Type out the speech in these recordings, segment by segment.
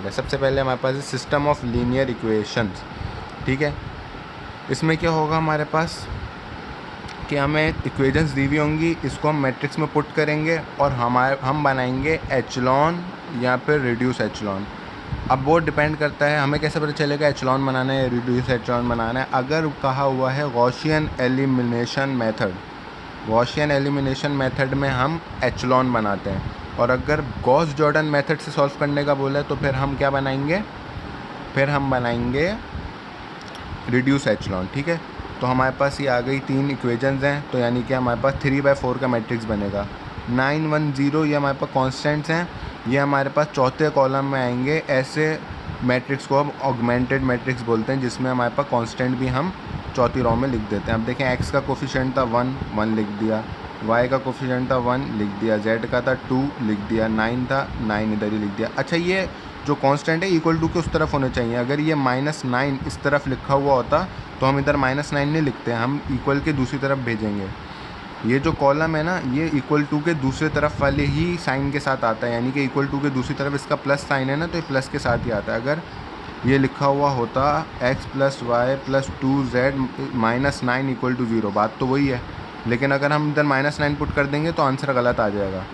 है। सबसे पहले हमारे पास सिस्टम ऑफ लीनियर इक्वेशंस, ठीक है। इसमें क्या होगा हमारे पास कि हमें इक्वेशंस दी हुई होंगी, इसको हम मैट्रिक्स में पुट करेंगे और हम बनाएंगे एचलॉन या फिर रिड्यूस एचलॉन। अब वो डिपेंड करता है हमें कैसे पता चलेगा एचलॉन बनाना है या रिड्यूस एचलॉन बनाना है। अगर कहा हुआ है Gaussian elimination method, Gaussian elimination method में हम एचलॉन बनाते हैं, और अगर गॉस जॉर्डन मेथड से सॉल्व करने का बोला है तो फिर हम क्या बनाएंगे, फिर हम बनाएंगे रिड्यूस एचलॉन, ठीक है। तो हमारे पास ये आ गई 3 इक्वेशंस हैं, तो यानी कि हमारे पास 3/4 का मैट्रिक्स बनेगा। 9 1 0 ये हमारे पास कॉन्स्टेंट्स हैं, ये हमारे पास चौथे कॉलम में आएंगे। ऐसे मैट्रिक्स को हम ऑगमेंटेड मैट्रिक्स बोलते हैं, जिसमें हमारे पास कांस्टेंट भी हम चौथी रो में लिख देते हैं। अब देखें, एक्स का कोफिशिएंट था 1 लिख दिया, वाई का कोफिशिएंट था 1 लिख दिया, जेड का था 2 लिख दिया, 9 था 9 इधर ही लिख दिया। अच्छा, ये जो कांस्टेंट है इक्वल टू के उस तरफ होने चाहिए। अगर ये -9 इस तरफ लिखा हुआ होता तो हम इधर -9 नहीं लिखते, हम इक्वल के दूसरी तरफ भेजेंगे। ये जो कॉलम है ना, ये इक्वल टू के दूसरे तरफ वाले ही साइन के साथ आता है, यानी कि इक्वल टू के दूसरी तरफ इसका प्लस साइन है ना, तो ये प्लस के साथ ही आता है। अगर ये लिखा हुआ होता x + y + 2z -9 = 0, बात तो वही है। लेकिन अगर हम इधर -9 पुट कर देंगे तो आंसर गलत आ जाएगा,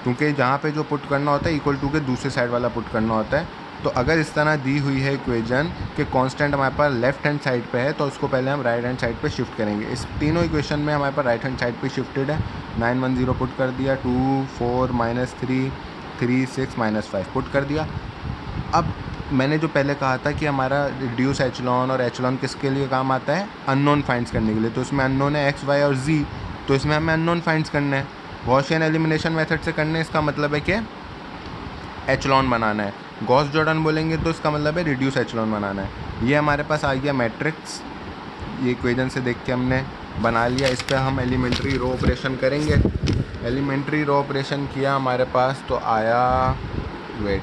क्योंकि जहाँ पे जो पुट करना होता है इक्वल टू के दूसरे साइड वाला पुट करना होता है। तो अगर इस तरह दी हुई है इक्वेशन कि कांस्टेंट हमारे पास लेफ्ट हैंड साइड पे है, तो उसको पहले हम राइट हैंड साइड पे शिफ्ट करेंगे। इस तीनों इक्वेशन में हमारे पास राइट हैंड साइड पे शिफ्टेड है। 9 1 0 पुट कर दिया, 2 4 -3 3 6 -5 पुट कर दिया। अब मैंने जो पहले कहा था कि हमारा रिड्यूस एचलॉन और एचलॉन किसके लिए काम आता है, अननोन फाइंड्स करने के लिए। तो इसमें अननोन है x y और z, तो इसमें हमें अननोन फाइंड्स करना है। गॉसियन एलिमिनेशन मेथड से करने, इसका मतलब है कि एचलॉन बनाना है। गॉस जॉर्डन बोलेंगे तो इसका मतलब है रिड्यूस एचलॉन बनाना है। ये हमारे पास आ गया मैट्रिक्स, ये इक्वेशन से देख के हमने बना लिया। इस पर हम एलिमेंट्री रो ऑपरेशन करेंगे। एलिमेंट्री रो ऑपरेशन किया हमारे पास तो आया, वेट,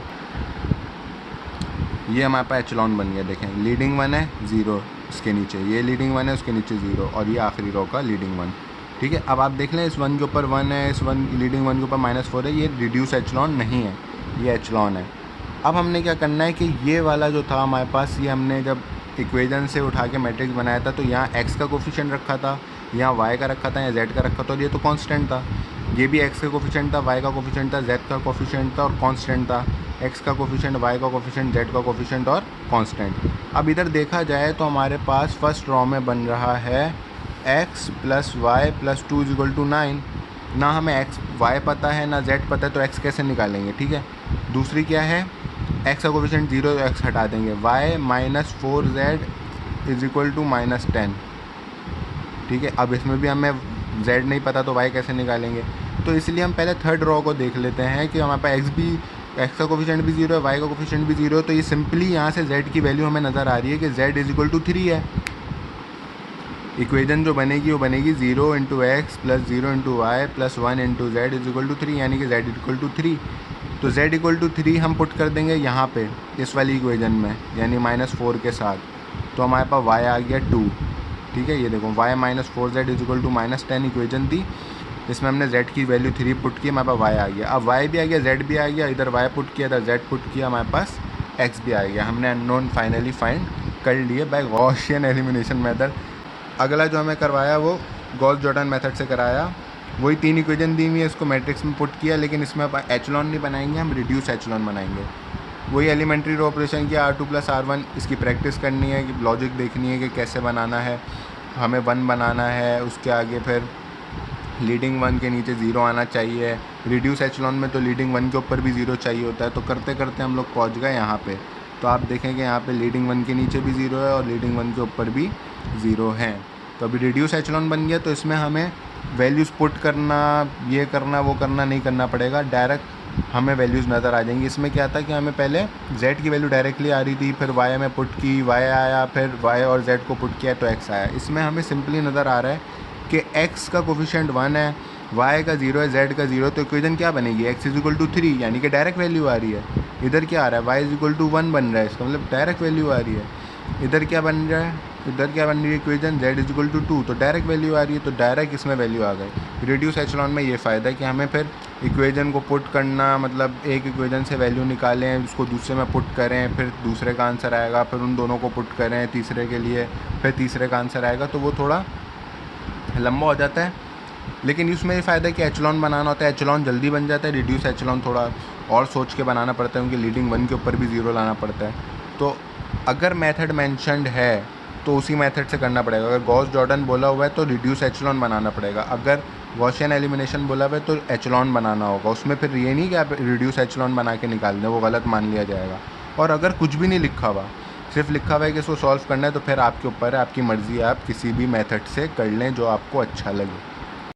ये हमारे पास एचलॉन बन गया। देखें, लीडिंग 1 है 0, इसके नीचे ये लीडिंग 1 है, उसके नीचे 0, और ये आखिरी रो का लीडिंग 1, ठीक है। अब आप देख लें, इस 1 के ऊपर 1 है, इस लीडिंग 1 के ऊपर -4 है, ये रिड्यूस एचलॉन नहीं है, ये एचलॉन है। अब हमने क्या करना है कि ये वाला जो था हमारे पास, ये हमने जब इक्वेशन से उठा के मैट्रिक्स बनाया था तो यहाँ x का कोफिशिएंट रखा था, यहाँ y का रखा था, यहाँ z का रखा था, और ये तो कांस्टेंट था। ये भी x का कोफिशिएंट था, y का कोफिशिएंट था, z का कोफिशिएंट था और कांस्टेंट था। x का कोफिशिएंट, y का कोफिशिएंट, z का कोफिशिएंट और कांस्टेंट। अब इधर देखा जाए तो हमारे पास फर्स्ट रॉ में बन रहा है x + y + 2 = 9। ना हमें x y पता है ना z पता है, तो x कैसे निकालेंगे, ठीक है। दूसरी क्या है, x का कोफिशिएंट 0, तो x हटा देंगे, y -4z = -10, ठीक है। अब इसमें भी हमें z नहीं पता तो y कैसे निकालेंगे, तो इसलिए हम पहले थर्ड रॉ को देख लेते हैं कि हमारे पास x का कोफिशिएंट भी 0 है, y का कोफिशिएंट भी 0 है। तो ये सिंपली यहाँ से z की वैल्यू हमें नज़र आ रही है कि z = 3 है। इक्वेशन जो बनेगी वो बनेगी 0 × x + 0 × y + 1 × z = 3, यानी कि z = 3। तो z = 3 हम पुट कर देंगे यहाँ पे इस वाली इक्वेशन में, यानी -4 के साथ। तो हमारे पास y आ गया 2, ठीक है। ये देखो, y -4z = -10 इक्वेशन थी, इसमें हमने z की वैल्यू 3 पुट की, हमारे पास y आ गया। अब y भी आ गया, z भी आ गया, इधर y पुट किया, इधर z पुट किया, हमारे पास x भी आ गया। हमने अननोन फाइनली फाइंड कर लिए बाय गॉसियन एलिमिनेशन मेथड। अगला जो हमें करवाया वो गॉस जॉर्डन मेथड से कराया। वही 3 इक्वेशन दी हुई है, इसको मैट्रिक्स में पुट किया, लेकिन इसमें एचलॉन नहीं बनाएंगे, हम रिड्यूस एचलॉन बनाएंगे। वही एलिमेंट्री रो ऑपरेशन किया, R2 + R1, इसकी प्रैक्टिस करनी है कि लॉजिक देखनी है कि कैसे बनाना है। हमें 1 बनाना है, उसके आगे फिर लीडिंग 1 के नीचे 0 आना चाहिए। रिड्यूस एचलॉन में तो लीडिंग 1 के ऊपर भी 0 चाहिए होता है। तो करते करते हम लोग पहुँच गए यहाँ पे। तो आप देखेंगे यहाँ पे लीडिंग 1 के नीचे भी 0 है और लीडिंग 1 के ऊपर भी 0 है। तो अभी रिड्यूस एचलॉन बन गया, तो इसमें हमें वैल्यूज़ पुट करना, ये करना, वो करना नहीं करना पड़ेगा, डायरेक्ट हमें वैल्यूज़ नज़र आ जाएंगी। इसमें क्या था कि हमें पहले z की वैल्यू डायरेक्टली आ रही थी, फिर y में पुट की, y आया, फिर y और z को पुट किया तो x आया। इसमें हमें सिंपली नज़र आ रहा है कि x का कोफिशिएंट 1 है, y का 0 है, z का 0, तो इक्वेशन क्या बनेगी, x = 3, यानी कि डायरेक्ट वैल्यू आ रही है। इधर क्या आ रहा है, y = 1 बन रहा है, इसका मतलब डायरेक्ट वैल्यू आ रही है। इधर क्या बन रहा है, इधर क्या बन रही है इक्वेशन, z = 2, तो डायरेक्ट वैल्यू आ रही है, तो डायरेक्ट इसमें वैल्यू आ गई। रिड्यूस एचलॉन में ये फ़ायदा है कि हमें फिर इक्वेजन को पुट करना, मतलब एक इक्वेजन से वैल्यू निकालें, उसको दूसरे में पुट करें, फिर दूसरे का आंसर आएगा, फिर उन दोनों को पुट करें तीसरे के लिए, फिर तीसरे का आंसर आएगा, तो वो थोड़ा लंबा हो जाता है। लेकिन इसमें ये फ़ायदा है कि एचलॉन बनाना होता है, एचलॉन जल्दी बन जाता है। रिड्यूस एचलॉन थोड़ा और सोच के बनाना पड़ता है, क्योंकि लीडिंग 1 के ऊपर भी 0 लाना पड़ता है। तो अगर मेथड मेंशन्ड है तो उसी मेथड से करना पड़ेगा। अगर गॉस जॉर्डन बोला हुआ है तो रिड्यूस एचलॉन बनाना पड़ेगा। अगर गॉसियन एलिमिनेशन बोला हुआ है तो एचलॉन बनाना होगा। उसमें फिर ये नहीं कि आप रिड्यूस एचलॉन बना के निकाल दें, वो गलत मान लिया जाएगा। और अगर कुछ भी नहीं लिखा हुआ, सिर्फ लिखा हुआ है कि इसको सॉल्व करना है, तो फिर आपके ऊपर है, आपकी मर्ज़ी है, आप किसी भी मेथड से कर लें जो आपको अच्छा लगे।